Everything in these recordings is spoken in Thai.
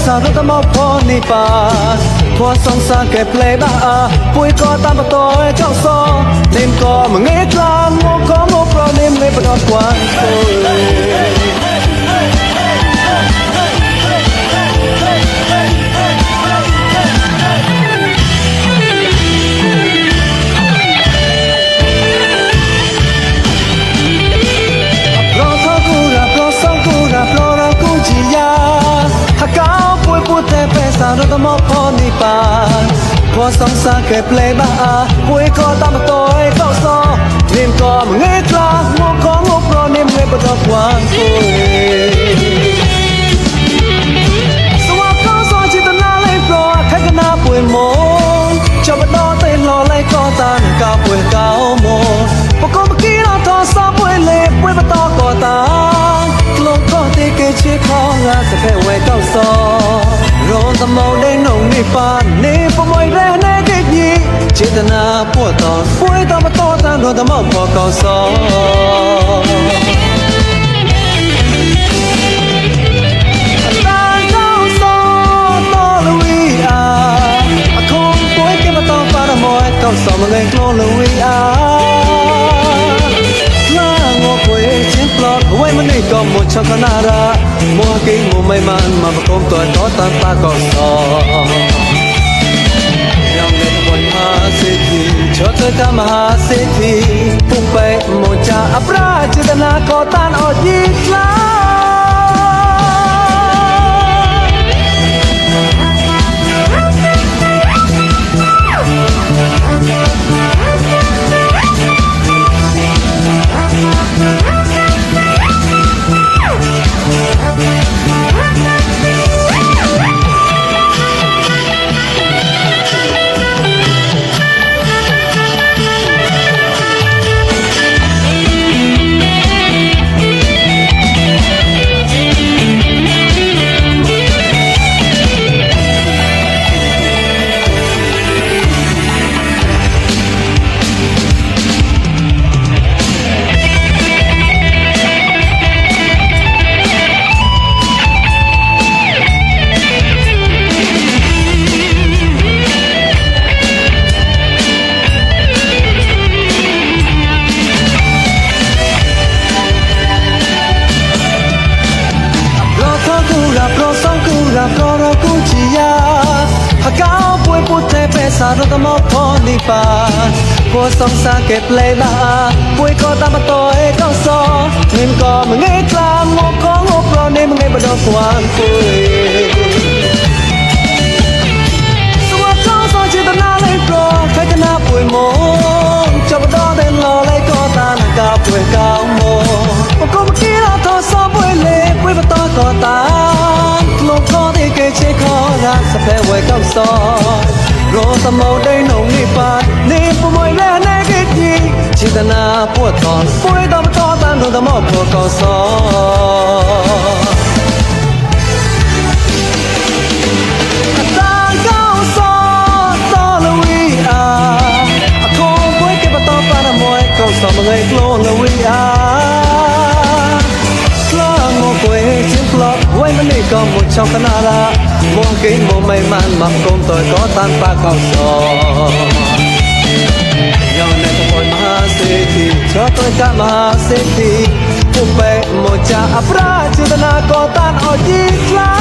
สารตมอพอนิปาพอสองสาเก็บเลยบ้าปุยก็ตามประตูเจ้าซอเล่นก็มึงเงยกลางโมก็โมเพราะเล่นไม่ประดอกกวนสารตมอพอนิปาพอสองสาเก็บเลยบ้าปุยก็ตามประตูเจ้าซอเล่นก็มึงเงยกลางโมก็โมเพราะเล่นไม่ประดอกกวนสวัสดิ์ก็สอนจิตนาเลยโปรดแค่กันนาปุยโมจะมาดอเต้นรอเลยก็ตานกาปุยเก้าโมปกเมื่อกี้เราทอซาปุยเล็บปุยมาต่อก็ตานลงก็ตีเกชิของาสะเพไว้เก้าซอรอนตะมองได้นงนิปานนี่ปมวยแรงแน่เด็กยี่เจตนาปวดตอนปุยตามมาต่อตานรอนตะมองพอเก้าซอสองเลยกลัวเลยวิอาล่างอคุยชิ้นปลอดไว้มันนี่ก็หมดช่างขนาดมัวกิ้งมัวไม่มันมาประกอบตัวต่อตามตาก็สองยังเล่นบนมหาเศรษฐีชดเธอกับมหาเศรษฐีพุ่งไปหมดจะอัปราจิตนาก็ต้านอดยีกล้าสารตมอพอนิปาพอสองสาเก็บเลยบ้าปุยก็ตามมาต่อเก้าซอเงินก็มึงเงยกลางโมก็โมเพราะนี่มึงเงยประดอกความปุยสวัสดิ์ก็สอนจิตนาเลยโปรใครกันนาปุยโมจะมาต่อเต้นรอเลยก็ตานกาปุยเก้าโมปกเมื่อกี้เราทอซอปุยเล็บปุยมาต่อก็ตานลงคอที่เกชิคอรักสะเพไว้เก้าซอรอตะเมาได้นงนิปานนี่ปมวยแรงแน่กิดยีจิตนาปวดตอนปุยตามต่อตานโดนตะมอบพอก็ซอตาเก้าซอต่อละวิอาคงปุยเก็บต่อปานมวยเก้าซอมาเลยกลัวละวิอาไว้มันนี่ก็หมดช่องขนาดมองกินมองไม่มันมักกลมตัวก็ตามปากเขาสอนย้อนในขบวนมหาเศรษฐีชอบตัวกับมหาเศรษฐีผู้ไปหมดจะอัปราจิตนาก็ต้านอดยีกล้า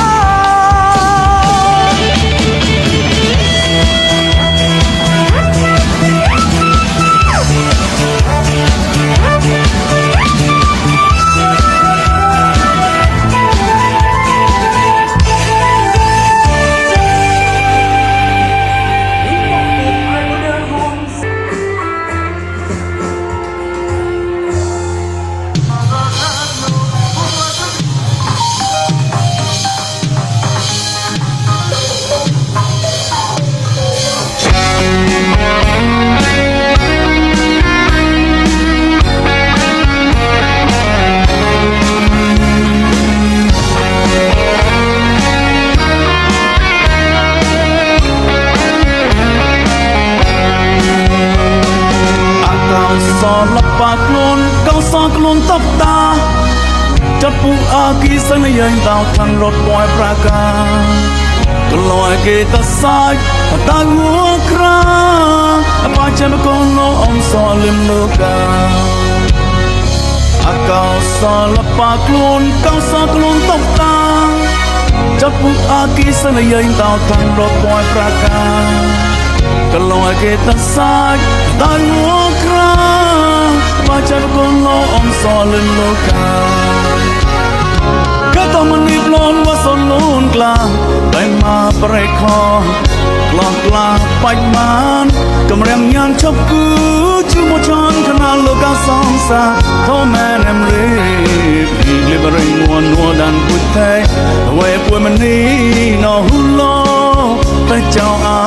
กลนตบตาจัดปูอากีสังในยันดาวทันรถปล่อยประกา ลอยเกตสายตาหัวคราปาจันก็ลอมสอลิมโลกาอากาศลปากลุนเกาสากลุนตกตาจับปุกอากีสนยัยดาวทางรถปอยประกากลอยเกตสายตาหัวคราปาจันก็ลอมสอลิมโลกาก็ต้องมันรีบล้นว่าสนลุนกลางได้มาประคองกลองกลางไปมันกำเรียงยันชอบกูชูโมชอนขนาดโลกาสองสาเขาแม่นำรีบอีกเลยบริมวนนัวดันพุทธไทยไว้ป่วยมันนี่นอหุโลแต่เจ้าอา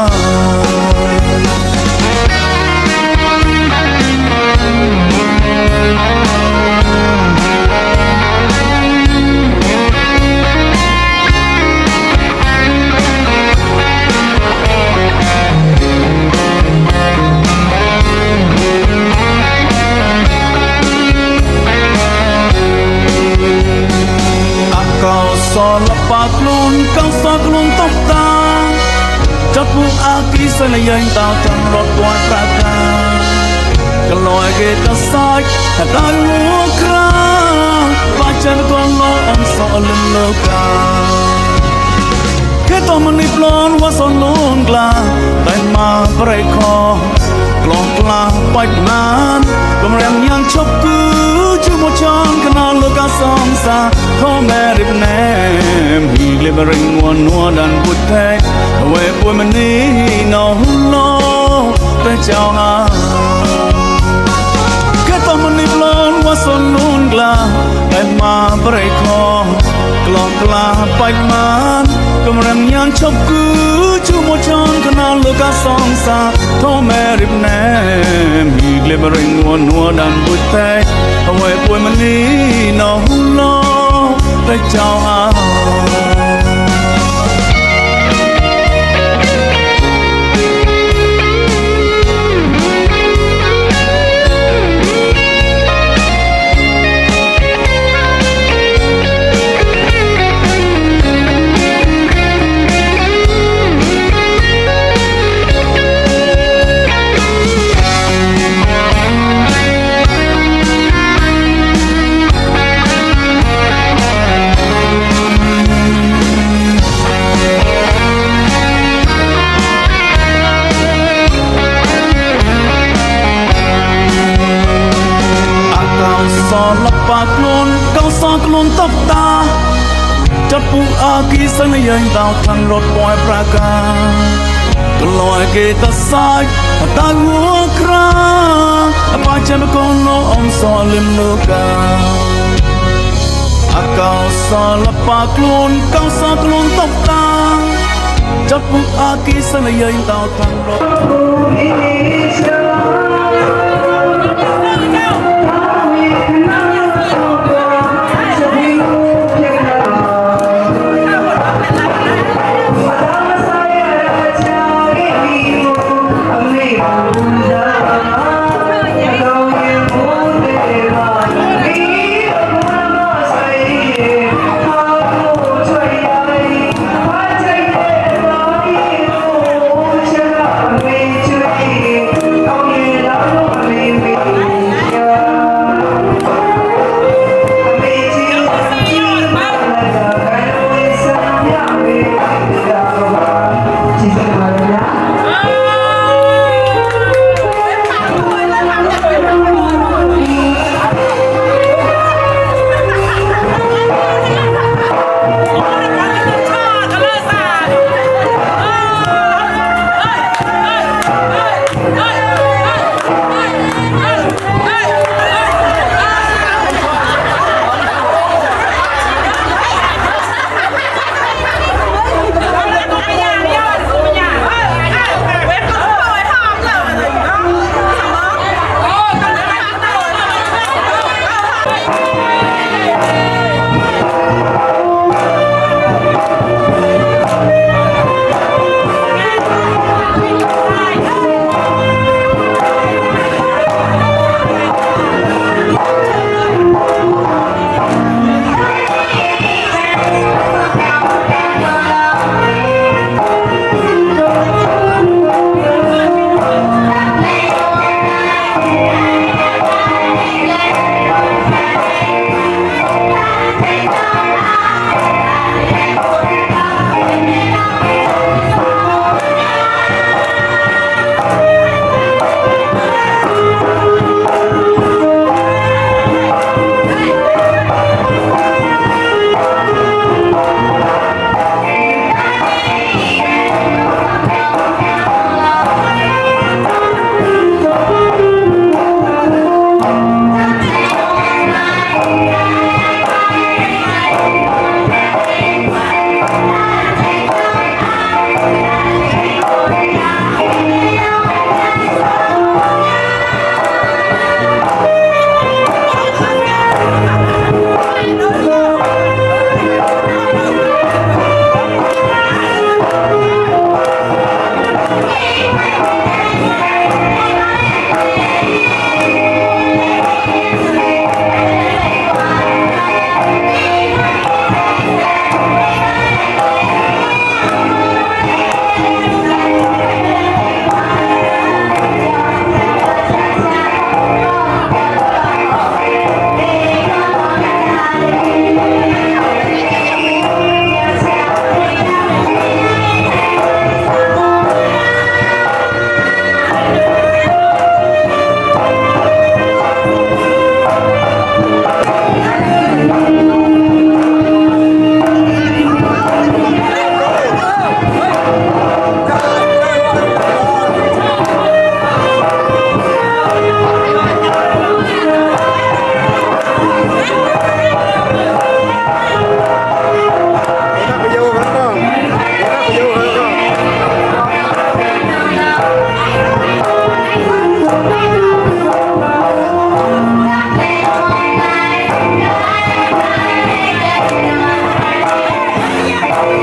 สอนละปากลุนกังสากลุนตกตาจับปุกอากีสนยัยดาวทางรถปอยประกากลอยเกตสายตาหัวคราปาจันก็ลอมสอลิมโลกาแค่ต้องมันรีบล้นว่าสนลุนกลางแต่มาประคองกลองกลางไปมันกำเรียงยังชอบกูชูโมชอนขนาดโลกาสองสาเขาแม่ริบแนมฮีเลบริงวนนัวดันพุทธไทยไว้ป่วยมันนี่นอหุโลแต่เจ้าอาแค่ต้องมันรีบล้นว่าสนลุนกลางแต่มาประคองกลองกลางไปมันกำเรียงยังชอบกูชูโมชอนขนาดโลกาสองสาเขาแม่ริบแนมฮีเลบริงวนนัวดันพุทธไทยไว้ป่วยมันนี่นอหุโลแต่เจ้าอาสอนละปากลุนเกาสากลุนตบตาจับปุกอากีสนยัยดาวทางรถปอยประกากลอยเกตสายตาหัวคราปาจันก็ลอมสอลิมโลกาอากาศละปากลุนเกาสากลุนตบตาจับปุกอากีสนยัยดาวทางรถเอา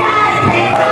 Hãy subscribe cho kênh Ghiền Mì Gõ để không bỏ lỡ